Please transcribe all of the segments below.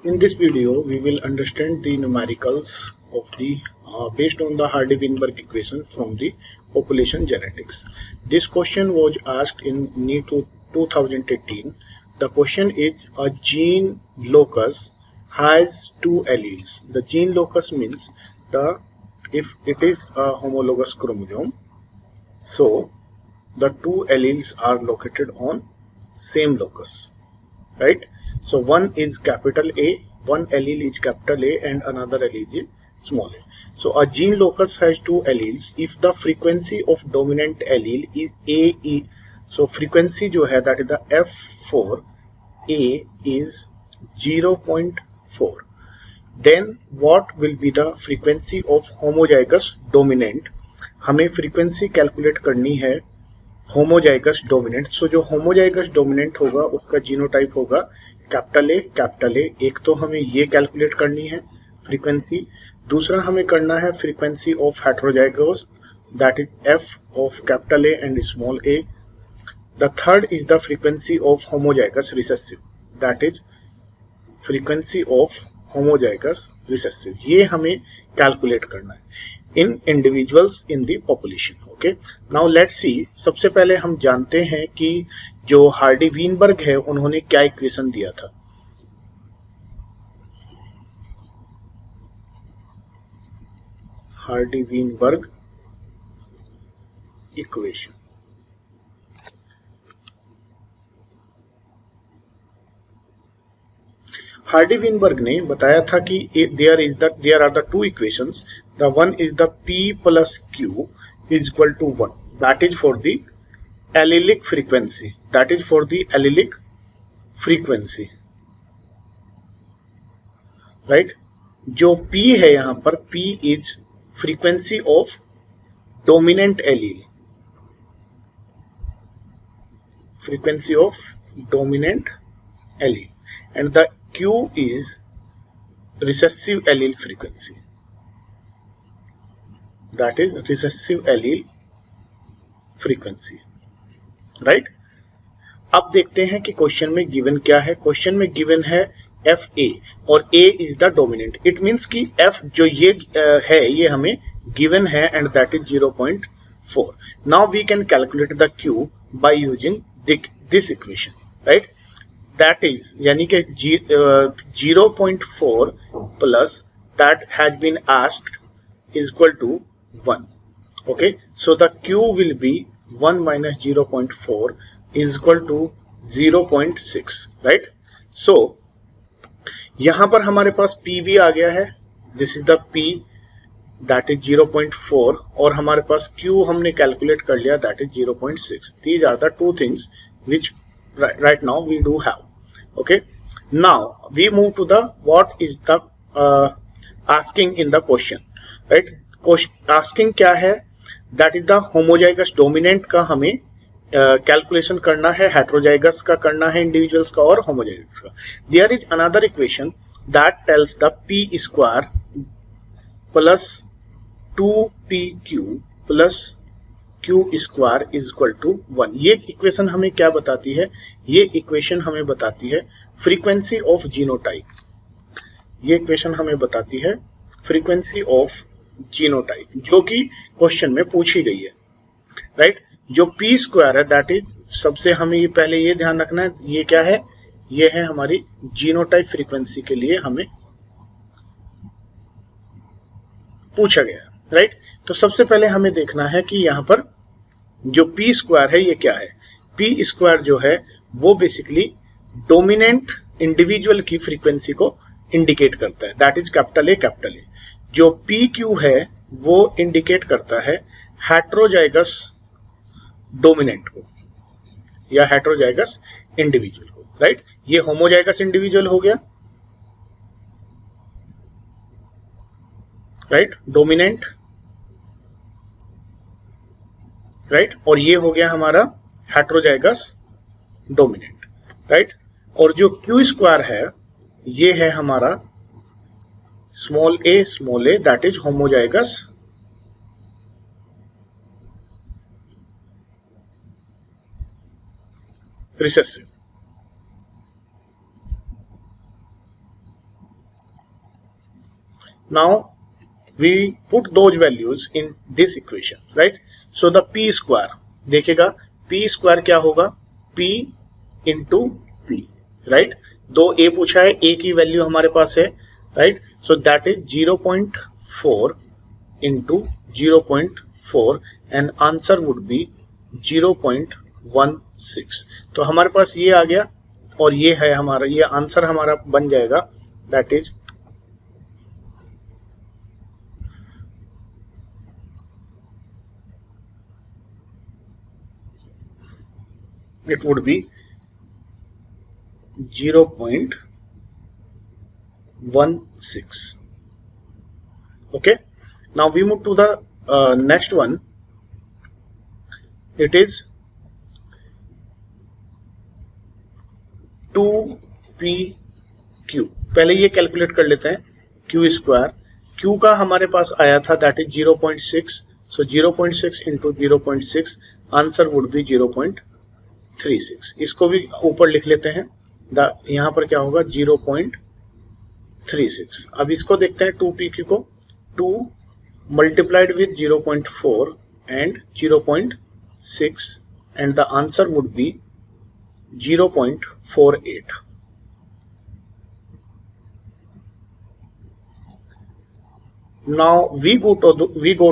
In this video, we will understand the numericals of the based on the Hardy-Weinberg equation from the population genetics. This question was asked in NEET 2018. The question is: a gene locus has two alleles. The gene locus means if it is a homologous chromosome, so the two alleles are located on same locus, right? So one is capital A, one allele is capital A and another allele is small a. So a gene locus has two alleles if the frequency of dominant allele is A. So frequency जो है that is the F4 A is 0.4. Then what will be the frequency of homozygous dominant? हमें frequency calculate करनी है homozygous dominant. सो जो homozygous dominant होगा उसका genotype होगा capital A. एक तो हमें ये कैलकुलेट करनी है फ्रीक्वेंसी, दूसरा हमें करना है frequency of heterozygous that is F of capital A and small A. The third is the frequency of homozygous recessive that is frequency of homozygous recessive. ये हमें कैलकुलेट करना है in individuals in the population. Okay, now let's see. सबसे पहले हम जानते हैं कि जो हार्डी-वीनबर्ग है उन्होंने क्या इक्वेशन दिया था. Hardy-Weinberg equation. हार्डी-वीनबर्ग ने बताया था कि there are the two equations. The one is the P plus Q is equal to 1. That is for the allelic frequency. Right? जो P है यहाँ पर P is frequency of dominant allele. And the Q is recessive allele frequency. That is recessive allele frequency. Right? अब देखते हैं कि question में given क्या है. क्वेश्चन में गिवन है एफ ए और A is the dominant. It means कि एफ जो ये है ये हमें गिवन है and that is 0.4. Now we can calculate the Q by using this equation. Right? That is यानी कि 0.4 plus that has been asked is equal to 1. Okay, so the Q will be 1 minus 0.4 is equal to 0.6. right? So यहां पर हमारे पास P भी आ गया है. This is the P that is 0.4 और हमारे पास Q हमने कैलकुलेट कर लिया that is 0.6. These are the two things which right now we do have. Okay, now we move to the what is the asking in the question. right? Asking क्या है that is the homozygous dominant का हमें calculation करना है, heterozygous का करना है, individuals का और होमोजाइगस का. There is another equation that tells the P square plus 2pq plus q square is equal to 1. ये इक्वेशन हमें क्या बताती है? ये इक्वेशन हमें बताती है फ्रीक्वेंसी ऑफ जीनोटाइप. ये इक्वेशन हमें बताती है फ्रीक्वेंसी ऑफ जीनोटाइप जो कि क्वेश्चन में पूछी गई है. राइट? जो पी स्क्वायर है दैट इज सबसे हमें ये पहले ये ध्यान रखना है ये क्या है? ये है हमारी जीनोटाइप फ्रीक्वेंसी के लिए हमें पूछा गया. राइट? तो सबसे पहले हमें देखना है कि यहाँ पर जो पी स्क्वायर है ये क्या है. पी स्क्वायर जो है वो बेसिकली डोमिनेंट इंडिविजुअल की फ्रीक्वेंसी को इंडिकेट करता है दैट इज कैपिटल ए. जो PQ है वो इंडिकेट करता है हेटेरोजाइगस डोमिनेंट को या हेटेरोजाइगस इंडिविजुअल को. राइट? ये होमोजाइगस इंडिविजुअल हो गया. राइट? डोमिनेंट. राइट? और ये हो गया हमारा हेटेरोजाइगस डोमिनेंट. राइट? और जो Q स्क्वायर है ये है हमारा small a that is homozygous recessive. Now we put those values in this equation, right? So the p square, देखिएगा p square क्या होगा, p into p, right? दो a पूछा है, a की वैल्यू हमारे पास है, right? So that is 0.4 into 0.4 and answer would be 0.16. तो हमारे पास ये आ गया और ये है हमारा, ये आंसर हमारा बन जाएगा, that is it would be 0.16. Okay, now we move to the next one. It is 2pq. पहले ये कैलकुलेट कर लेते हैं, q स्क्वायर, q का हमारे पास आया था that is 0.6. So 0.6 into 0.6 answer would be 0.36. इसको भी ऊपर लिख लेते हैं, यहाँ पर क्या होगा 0.36. अब इसको देखते हैं 2pq को, 2 multiplied with 0.4 and 0.6 and the answer would be 0.48. Now we go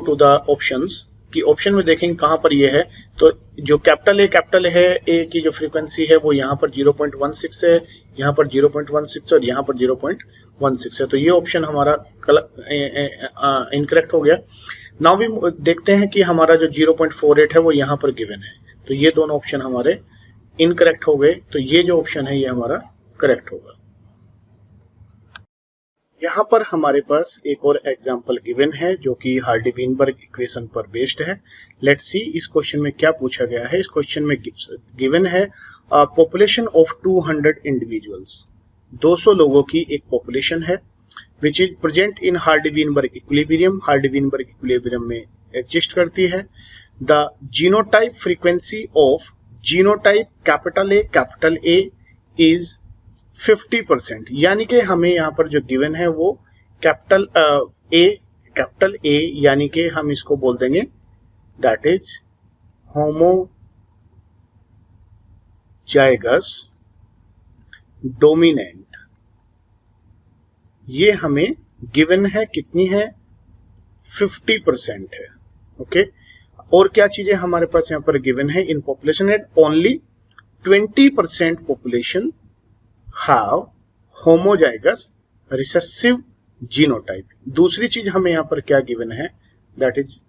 to the options कि ऑप्शन में देखेंगे कहां पर ये है, तो जो कैपिटल है ए की जो फ्रीक्वेंसी है वो यहाँ पर 0.16 है, यहाँ पर 0.16 और यहाँ पर 0.16 है, तो ये ऑप्शन हमारा इनकरेक्ट हो गया. नाउ भी देखते हैं कि हमारा जो 0.48 है वो यहाँ पर गिवन है, तो ये दोनों ऑप्शन हमारे इनकरेक्ट हो गए, तो ये जो ऑप्शन है ये हमारा करेक्ट होगा. यहाँ पर हमारे पास एक और एग्जाम्पल गिवन है जो कि हार्डी-वीनबर्ग इक्वेशन पर बेस्ड है. लेट्स सी इस क्वेश्चन में क्या पूछा गया है. इस क्वेश्चन में गिवन है पॉपुलेशन ऑफ 200 इंडिविजुअल्स, 200 लोगों की एक पॉपुलेशन है which is present in Hardy-Weinberg equilibrium. Hardy-Weinberg equilibrium में एग्जिस्ट करती है. The genotype frequency of genotype capital A is 50%, यानी कि हमें यहाँ पर जो गिवन है वो कैपिटल ए यानी कि हम इसको बोल देंगे दैट इज होमोजाइगस डोमिनेंट. ये हमें गिवन है, कितनी है 50% है. ओके, और क्या चीजें हमारे पास यहाँ पर गिवन है, in population at only 20% population have homozygous recessive genotype. दूसरी चीज हमें यहां पर क्या गिवन है, that is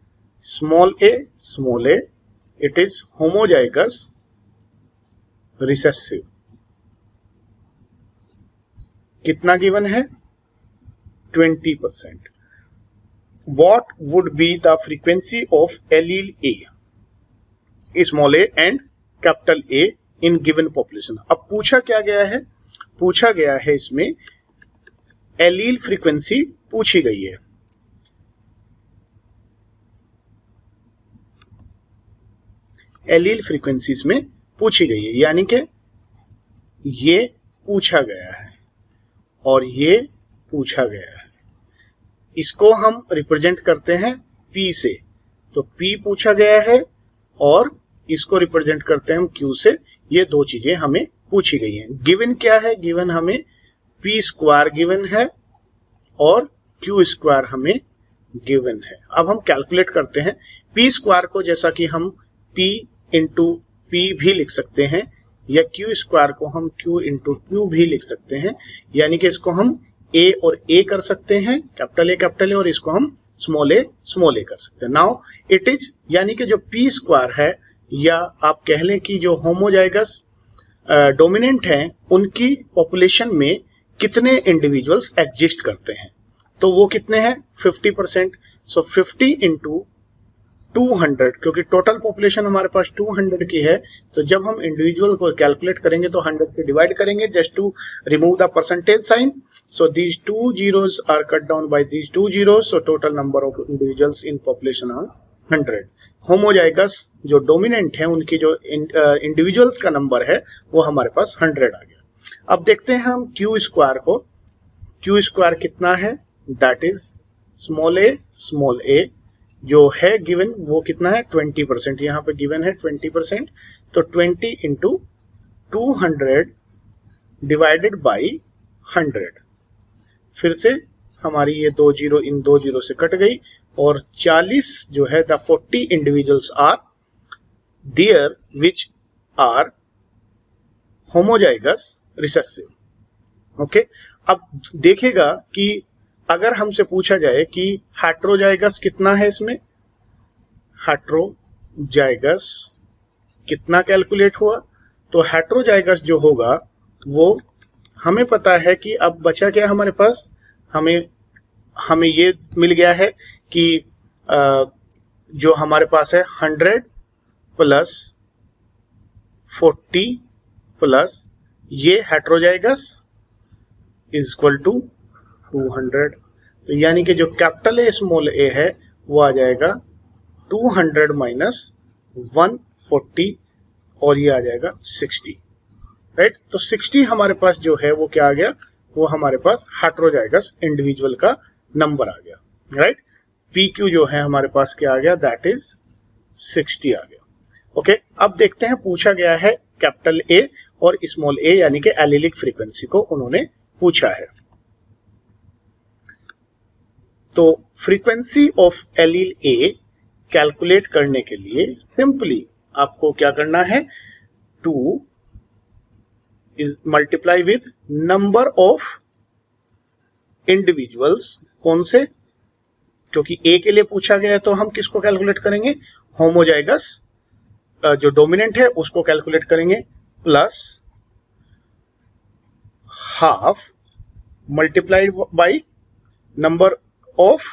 small a, it is homozygous recessive. कितना गिवन है 20%. What would be the frequency of allele A, small a and capital A in given population. अब पूछा क्या गया है, पूछा गया है इसमें एलील फ्रीक्वेंसी पूछी गई है. एलील फ्रीक्वेंसी इसमें पूछी गई है, यानी कि ये पूछा गया है और ये पूछा गया है. इसको हम रिप्रेजेंट करते हैं P से, तो P पूछा गया है और इसको रिप्रेजेंट करते हैं हम Q से. ये दो चीजें हमें पूछी गई हैं. गिवन क्या है, गिवन हमें P स्क्वायर गिवन है और Q स्क्वायर हमें गिवन है. अब हम कैलकुलेट करते हैं P स्क्वायर को, जैसा कि हम P इंटू P भी लिख सकते हैं या Q स्क्वायर को हम Q इंटू Q भी लिख सकते हैं, यानी कि इसको हम A और A कर सकते हैं, कैपिटल ए, और इसको हम स्मॉल ए कर सकते हैं. नाउ इट इज, यानी कि जो P स्क्वायर है या आप कह लें कि जो होमोजाइगस डोमिनेंट हैं उनकी पॉपुलेशन में कितने इंडिविजुअल्स एग्जिस्ट करते हैं, तो वो कितने हैं 50%. सो 50 इंटू 200, क्योंकि टोटल पॉपुलेशन हमारे पास 200 की है, तो जब हम इंडिविजुअल को कैलकुलेट करेंगे तो 100 से डिवाइड करेंगे just to remove the percentage sign. So these 2 zeros are cut down by these 2 zeros. So total number of individuals in population are 100. Homozygous जो डोमिनेंट है उनकी जो इंडिविजुअल्स का नंबर है वो हमारे पास 100 आ गया. अब देखते हैं हम Q स्क्वायर को. Q स्क्वायर कितना है, दैट इज स्मॉल a जो है गिवन वो कितना है 20%, यहाँ पे गिवन है 20%, तो 20 इंटू 200 डिवाइडेड बाई 100। फिर से हमारी ये 2 जीरो इन 2 जीरो से कट गई और 40 जो है the 40 individuals are there which are homozygous recessive. Okay, अब देखेगा कि अगर हमसे पूछा जाए कि हेट्रोजाइगस कितना है, इसमें हेट्रोजाइगस कितना कैलकुलेट हुआ, तो हेट्रोजाइगस जो होगा वो हमें पता है कि अब बचा क्या हमारे पास, हमें ये मिल गया है कि जो हमारे पास है 100 प्लस 40 प्लस ये हेट्रोजाइगस इज इक्वल टू 200। तो यानी कि जो कैपिटल ए स्मॉल ए है वो आ जाएगा 200 माइनस 140 और ये आ जाएगा 60, राइट। तो 60 हमारे पास जो है वो क्या आ गया, वो हमारे पास हेट्रोजाइगस इंडिविजुअल का नंबर आ गया, राइट। पी क्यू जो है हमारे पास क्या आ गया, दैट इज 60 आ गया। ओके, अब देखते हैं पूछा गया है कैपिटल ए और स्मॉल ए यानी कि एलिलिक फ्रीक्वेंसी को उन्होंने पूछा है। तो frequency of allele A calculate करने के लिए सिंपली आपको क्या करना है, 2 is multiply with number of individuals. कौन से, क्योंकि ए के लिए पूछा गया है तो हम किसको कैलकुलेट करेंगे, होमोजाइगस जो डोमिनेंट है उसको कैलकुलेट करेंगे, plus half multiplied by number of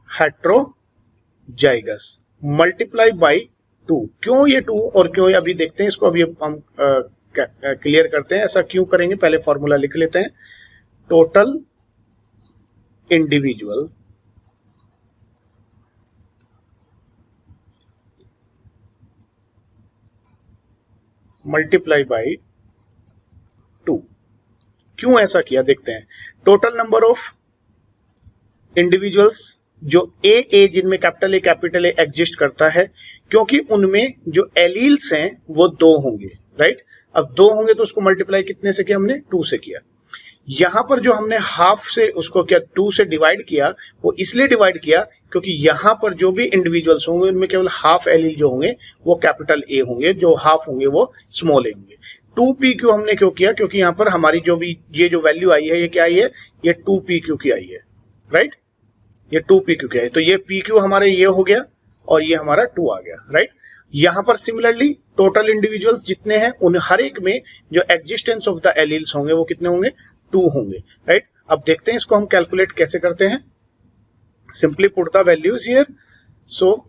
heterozygous multiply by 2। क्यों ये 2 और क्यों ये अभी देखते हैं, इसको अभी हम क्लियर करते हैं। ऐसा क्यों करेंगे, पहले फॉर्मूला लिख लेते हैं। Total individual multiply by 2। क्यों ऐसा किया देखते हैं। टोटल नंबर ऑफ इंडिविजुअल्स जो ए जिनमें ए एग्जिस्ट करता है, क्योंकि उनमें जो एलील्स हैं वो 2 होंगे, राइट। अब 2 होंगे तो उसको मल्टीप्लाई कितने से किया हमने, 2 से किया। यहां पर जो हमने हाफ से उसको क्या 2 से डिवाइड किया, वो इसलिए डिवाइड किया क्योंकि यहां पर जो भी इंडिविजुअल्स होंगे उनमें केवल हाफ एलील जो होंगे वो कैपिटल ए होंगे, जो हाफ होंगे वो स्मॉल ए होंगे। 2pq हमने क्यों किया, क्योंकि यहाँ पर हमारी जो भी ये जो वैल्यू आई है ये क्या आई है, ये 2pq की आई है, राइट। ये 2pq की आई, तो ये pq हमारे ये हो गया और ये हमारा 2 आ गया, राइट। यहां पर सिमिलरली टोटल इंडिविजुअल्स जितने हैं उन हर एक में जो एग्जिस्टेंस ऑफ द एलील्स होंगे वो कितने होंगे, 2 होंगे, राइट। अब देखते हैं इसको हम कैलकुलेट कैसे करते हैं। Simply put the values here. So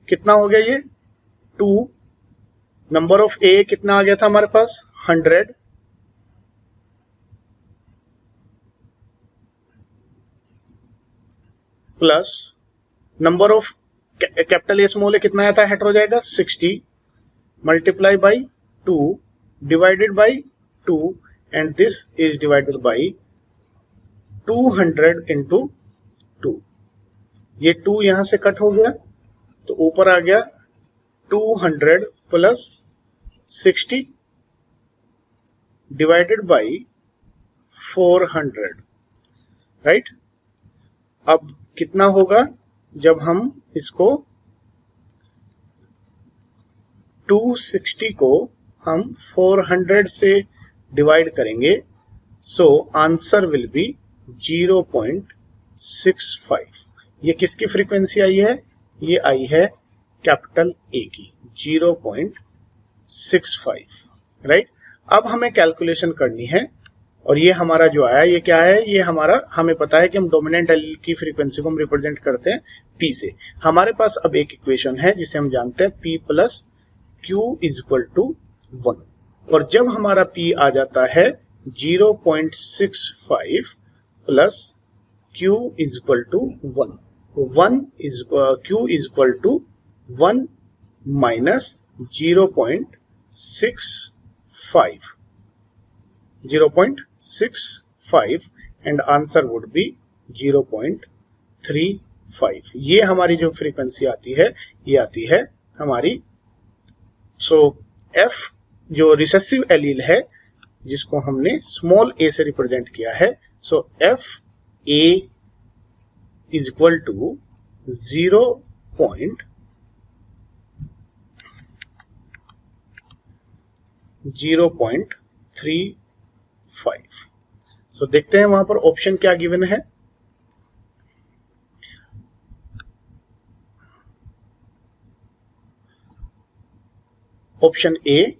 कितना हो गया ये 2, नंबर ऑफ ए कितना आ गया था हमारे पास 100, plus number of capital A small A कितना आया था heterozygous 60, multiply by 2 divided by 2 and this is divided by 200 into 2। ये 2 यहां से कट हो गया तो ऊपर आ गया 200 प्लस 60 डिवाइडेड बाई 400, राइट। अब कितना होगा जब हम इसको 260 को हम 400 से डिवाइड करेंगे, सो आंसर विल बी 0.65। ये किसकी फ्रीक्वेंसी आई है, ये आई है कैपिटल ए की 0.65, राइट। अब हमें कैलकुलेशन करनी है और ये हमारा जो आया ये क्या है, ये हमारा हमें पता है कि हम डोमिनेंट एलील की फ्रीक्वेंसी को हम रिप्रेजेंट करते हैं P से। हमारे पास अब एक इक्वेशन है जिसे हम जानते हैं P plus Q is equal to 1, और जब हमारा P आ जाता है 0.65 plus Q is equal to 1, तो Q is equal to 1 minus 0.65, 0.65 and answer would be 0.35. ये हमारी जो फ्रीक्वेंसी आती है ये आती है हमारी F जो रिसेसिव एलील है जिसको हमने स्मॉल a से रिप्रेजेंट किया है. F A is equal to 0.35. देखते हैं वहां पर ऑप्शन क्या गिवन है. Option A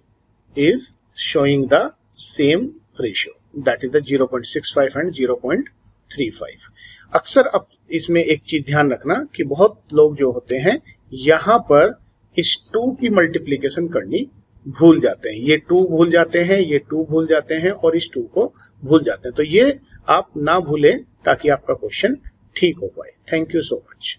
is showing the same ratio, that is the 0.65 and 0.35. अक्सर अब इसमें एक चीज ध्यान रखना कि बहुत लोग जो होते हैं यहां पर इस 2 की मल्टीप्लीकेशन करनी भूल जाते हैं. ये 2 भूल जाते हैं, ये 2 भूल जाते हैं और इस 2 को भूल जाते हैं. तो ये आप ना भूलें ताकि आपका क्वेश्चन ठीक हो पाए. Thank you so much.